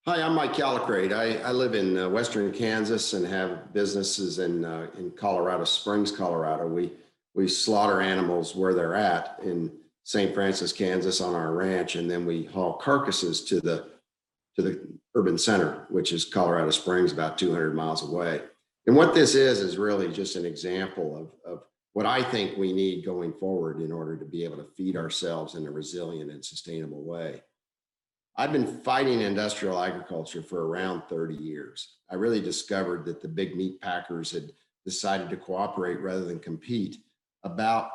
Hi, I'm Mike Callicrate. I live in Western Kansas and have businesses in Colorado Springs, Colorado. We slaughter animals where they're at in St. Francis, Kansas, on our ranch, and then we haul carcasses to the urban center, which is Colorado Springs, about 200 miles away. And what this is really just an example of what I think we need going forward in order to be able to feed ourselves in a resilient and sustainable way. I've been fighting industrial agriculture for around 30 years. I really discovered that the big meat packers had decided to cooperate rather than compete about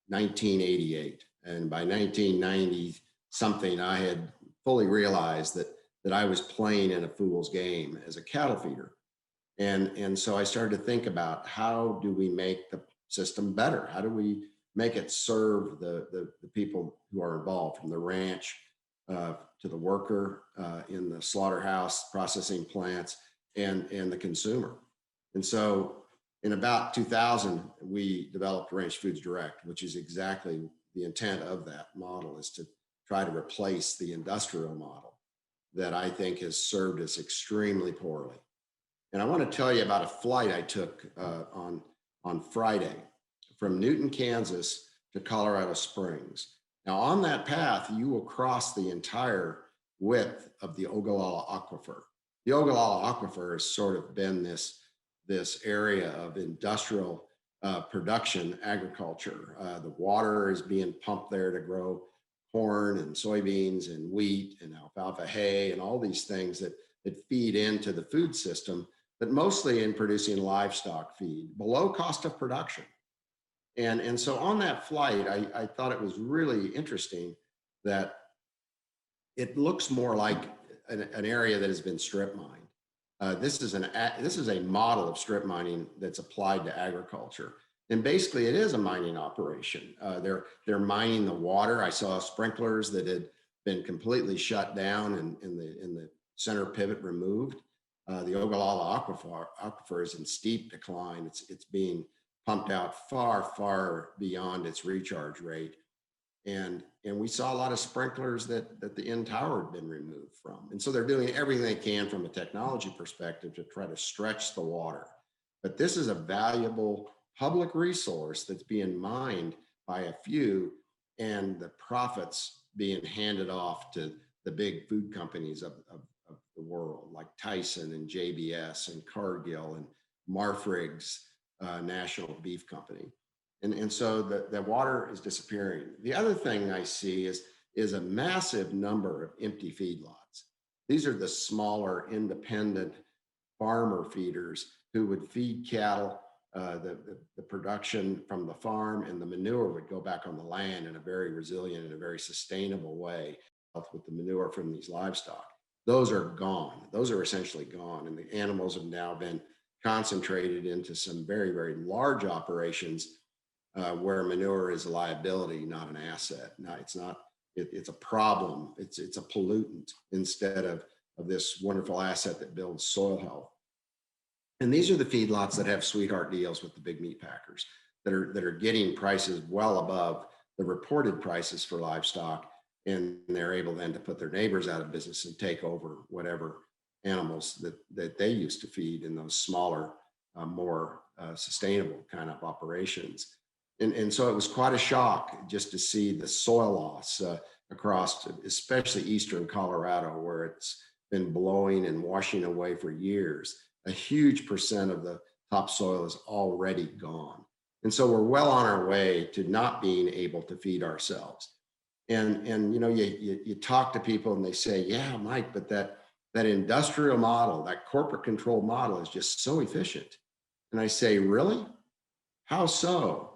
1988. And by 1990 something, I had fully realized that I was playing in a fool's game as a cattle feeder. And so I started to think about how do we make the system better? How do we make it serve the people who are involved, from the ranch to the worker in the slaughterhouse, processing plants, and the consumer. And so in about 2000, we developed Ranch Foods Direct, which is exactly the intent of that model, is to try to replace the industrial model that I think has served us extremely poorly. And I want to tell you about a flight I took on Friday from Newton, Kansas to Colorado Springs. Now, on that path, you will cross the entire width of the Ogallala Aquifer. The Ogallala Aquifer has sort of been this area of industrial production agriculture. The water is being pumped there to grow corn and soybeans and wheat and alfalfa hay and all these things that feed into the food system, but mostly in producing livestock feed below cost of production. And so on that flight, I thought it was really interesting that it looks more like an area that has been strip mined. This is a model of strip mining that's applied to agriculture, and basically it is a mining operation. They're mining the water. I saw sprinklers that had been completely shut down and in the center pivot removed. The Ogallala aquifer is in steep decline. It's being pumped out far beyond its recharge rate. And we saw a lot of sprinklers that the end tower had been removed from. And so they're doing everything they can from a technology perspective to try to stretch the water. But this is a valuable public resource that's being mined by a few, and the profits being handed off to the big food companies of the world, like Tyson and JBS and Cargill and Marfrig's National Beef Company. And so the water is disappearing. The other thing I see is a massive number of empty feedlots. These are the smaller independent farmer feeders who would feed cattle. The production from the farm and the manure would go back on the land in a very resilient and a very sustainable way with the manure from these livestock. Those are gone. Those are essentially gone. And the animals have now been concentrated into some very large operations where manure is a liability, not an asset. No, it's not. It's a problem. It's a pollutant instead of this wonderful asset that builds soil health. And these are the feedlots that have sweetheart deals with the big meat packers that are getting prices well above the reported prices for livestock, and they're able then to put their neighbors out of business and take over whatever animals that they used to feed in those smaller, more sustainable kind of operations. And so it was quite a shock just to see the soil loss across, especially eastern Colorado, where it's been blowing and washing away for years. A huge percent of the topsoil is already gone. And so we're well on our way to not being able to feed ourselves. And you know, you talk to people and they say, yeah, Mike, but that industrial model, that corporate control model is just so efficient. And I say, really? How so?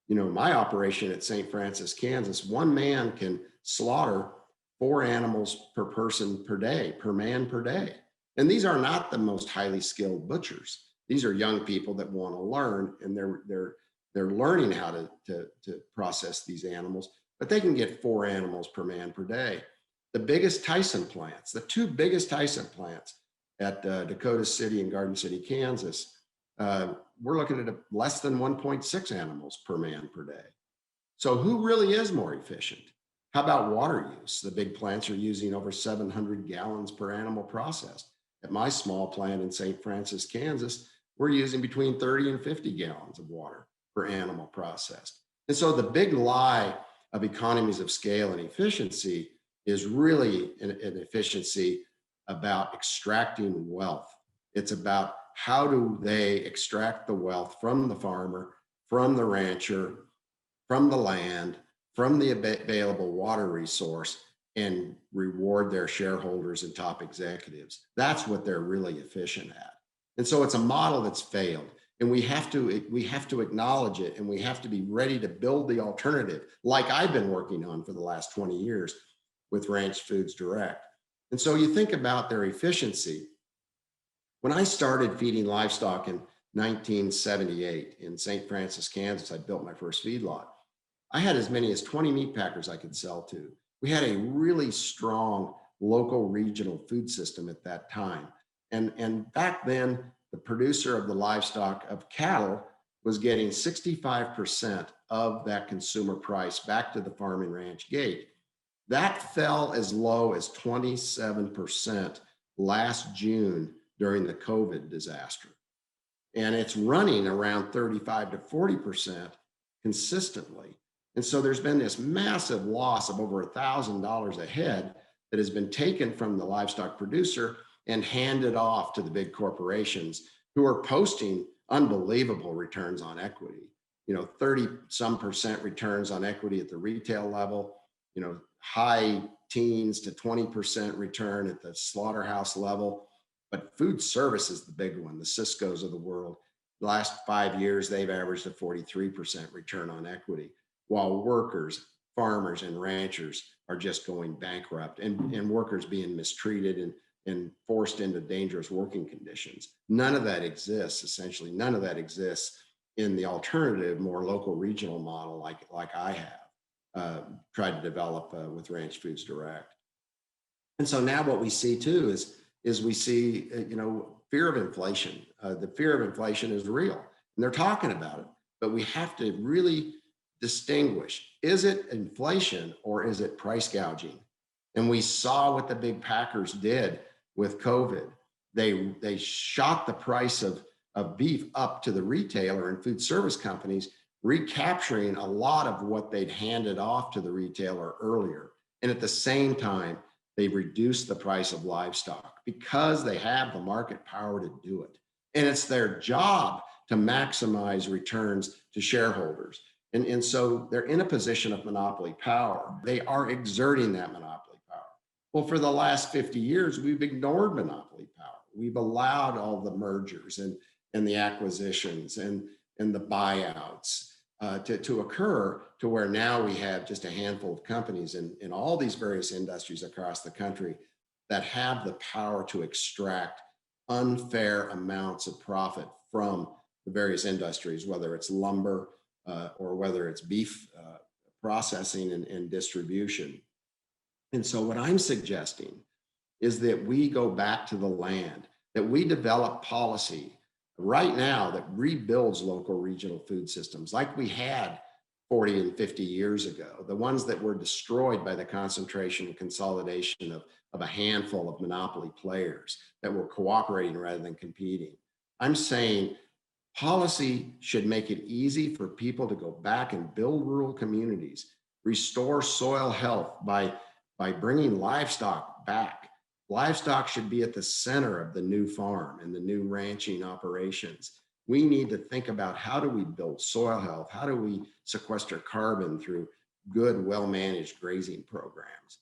You know, my operation at St. Francis, Kansas, one man can slaughter 4 animals per person per day, per man per day. And these are not the most highly skilled butchers. These are young people that want to learn, and they're learning how to process these animals, but they can get 4 animals per man per day. The biggest Tyson plants, the 2 biggest Tyson plants at Dakota City and Garden City, Kansas, we're looking at less than 1.6 animals per man per day. So who really is more efficient? How about water use? The big plants are using over 700 gallons per animal processed. At my small plant in St. Francis, Kansas, we're using between 30 and 50 gallons of water per animal processed. And so the big lie of economies of scale and efficiency is really an efficiency about extracting wealth. It's about how do they extract the wealth from the farmer, from the rancher, from the land, from the available water resource, and reward their shareholders and top executives. That's what they're really efficient at. And so it's a model that's failed. And we have to acknowledge it, and we have to be ready to build the alternative, like I've been working on for the last 20 years with Ranch Foods Direct. And so you think about their efficiency. When I started feeding livestock in 1978 in St. Francis, Kansas, I built my first feedlot. I had as many as 20 meat packers I could sell to. We had a really strong local regional food system at that time. And back then, the producer of the livestock of cattle was getting 65% of that consumer price back to the farm and ranch gate. That fell as low as 27% last June during the COVID disaster. And it's running around 35 to 40% consistently. And so there's been this massive loss of over $1,000 a head that has been taken from the livestock producer and handed off to the big corporations who are posting unbelievable returns on equity. 30 some percent returns on equity at the retail level, high teens to 20% return at the slaughterhouse level. But food service is the big one, the Cisco's of the world. The last 5 years, they've averaged a 43% return on equity, while workers, farmers, and ranchers are just going bankrupt, and workers being mistreated and forced into dangerous working conditions. None of that exists, essentially. None of that exists in the alternative, more local regional model like I have tried to develop with Ranch Foods Direct. And so now what we see too is we see, fear of inflation. The fear of inflation is real, and they're talking about it, but we have to really distinguish, is it inflation or is it price gouging? And we saw what the big packers did with COVID. They shot the price of beef up to the retailer and food service companies, recapturing a lot of what they'd handed off to the retailer earlier. And at the same time, they reduced the price of livestock because they have the market power to do it. And it's their job to maximize returns to shareholders. And so they're in a position of monopoly power. They are exerting that monopoly power. Well, for the last 50 years, we've ignored monopoly power. We've allowed all the mergers and the acquisitions and the buyouts to occur, to where now we have just a handful of companies in all these various industries across the country that have the power to extract unfair amounts of profit from the various industries, whether it's lumber or whether it's beef processing and distribution. And so what I'm suggesting is that we go back to the land, that we develop policy right now that rebuilds local regional food systems like we had 40 and 50 years ago, the ones that were destroyed by the concentration and consolidation of a handful of monopoly players that were cooperating rather than competing. I'm saying policy should make it easy for people to go back and build rural communities, restore soil health by bringing livestock back. Livestock should be at the center of the new farm and the new ranching operations. We need to think about, how do we build soil health? How do we sequester carbon through good, well-managed grazing programs?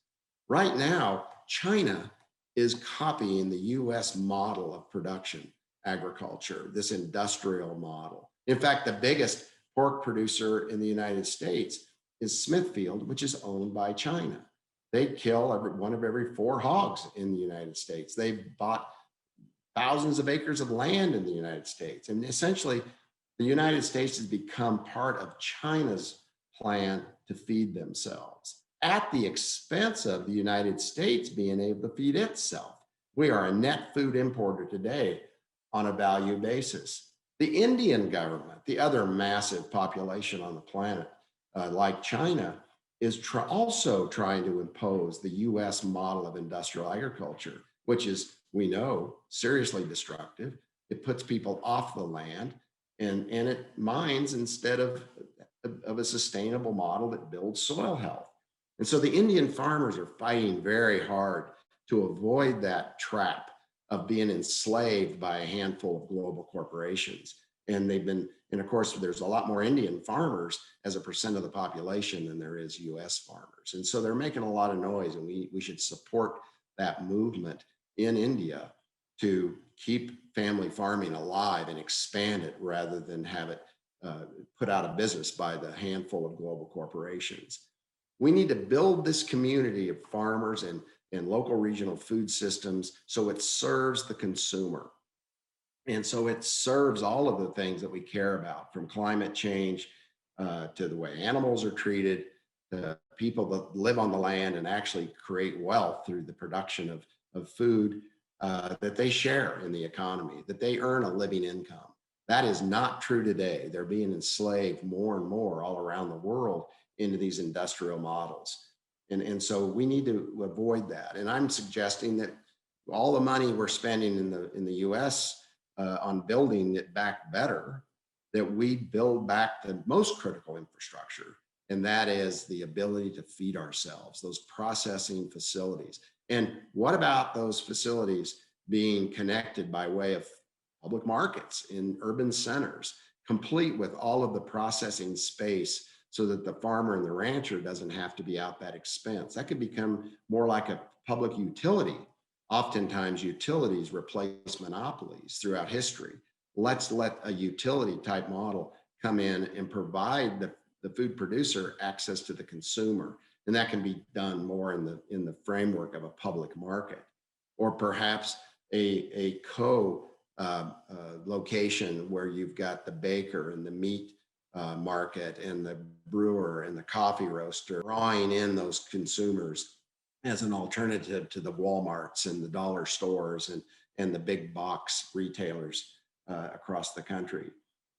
Right now, China is copying the US model of production agriculture, this industrial model. In fact, the biggest pork producer in the United States is Smithfield, which is owned by China. They kill one of every 4 hogs in the United States. They've bought thousands of acres of land in the United States. And essentially, the United States has become part of China's plan to feed themselves at the expense of the United States being able to feed itself. We are a net food importer today on a value basis. The Indian government, the other massive population on the planet, like China, is also trying to impose the US model of industrial agriculture, which is, we know, seriously destructive. It puts people off the land, and it mines instead of a sustainable model that builds soil health. And so the Indian farmers are fighting very hard to avoid that trap of being enslaved by a handful of global corporations. And and of course, there's a lot more Indian farmers as a percent of the population than there is US farmers. And so they're making a lot of noise, and we should support that movement in India to keep family farming alive and expand it rather than have it put out of business by the handful of global corporations. We need to build this community of farmers and local regional food systems so it serves the consumer. And so it serves all of the things that we care about, from climate change to the way animals are treated, to people that live on the land and actually create wealth through the production of food that they share in the economy, that they earn a living income. That is not true today. They're being enslaved more and more all around the world into these industrial models. And so we need to avoid that. And I'm suggesting that all the money we're spending in the US on building it back better, that we build back the most critical infrastructure. And that is the ability to feed ourselves, those processing facilities. And what about those facilities being connected by way of public markets in urban centers, complete with all of the processing space so that the farmer and the rancher doesn't have to be out that expense? That could become more like a public utility. Oftentimes, utilities replace monopolies throughout history. Let's let a utility type model come in and provide the food producer access to the consumer. And that can be done more in the framework of a public market, or perhaps a location where you've got the baker and the meat market and the brewer and the coffee roaster drawing in those consumers as an alternative to the Walmarts and the dollar stores and the big box retailers across the country.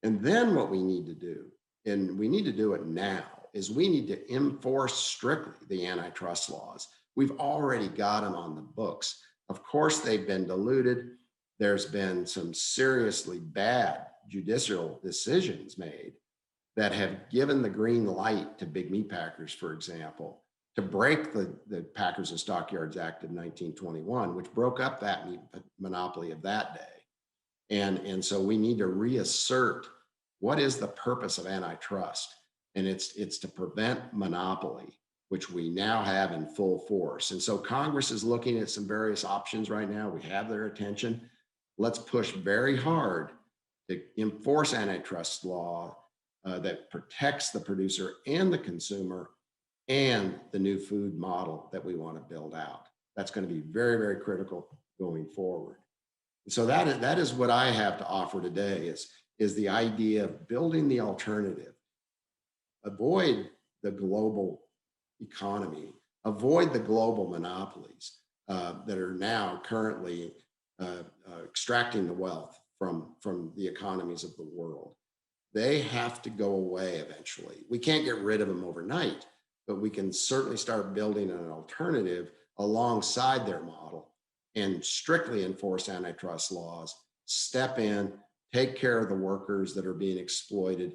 And then what we need to do, and we need to do it now, is we need to enforce strictly the antitrust laws. We've already got them on the books. Of course, they've been diluted. There's been some seriously bad judicial decisions made that have given the green light to big meat packers, for example, to break the Packers and Stockyards Act of 1921, which broke up that meat monopoly of that day. And so we need to reassert what is the purpose of antitrust. And it's to prevent monopoly, which we now have in full force. And so Congress is looking at some various options right now. We have their attention. Let's push very hard to enforce antitrust law that protects the producer and the consumer, and the new food model that we want to build out. That's going to be very, very critical going forward. So that is what I have to offer today is the idea of building the alternative. Avoid the global economy, avoid the global monopolies that are now currently extracting the wealth from the economies of the world. They have to go away eventually. We can't get rid of them overnight, but we can certainly start building an alternative alongside their model and strictly enforce antitrust laws, step in, take care of the workers that are being exploited,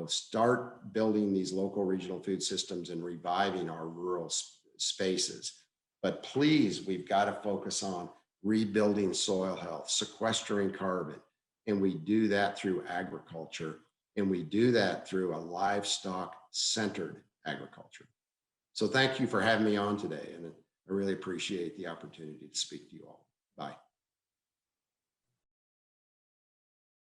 start building these local regional food systems and reviving our rural spaces. But please, we've got to focus on rebuilding soil health, sequestering carbon. And we do that through agriculture. And we do that through a livestock-centered agriculture. So thank you for having me on today. And I really appreciate the opportunity to speak to you all. Bye.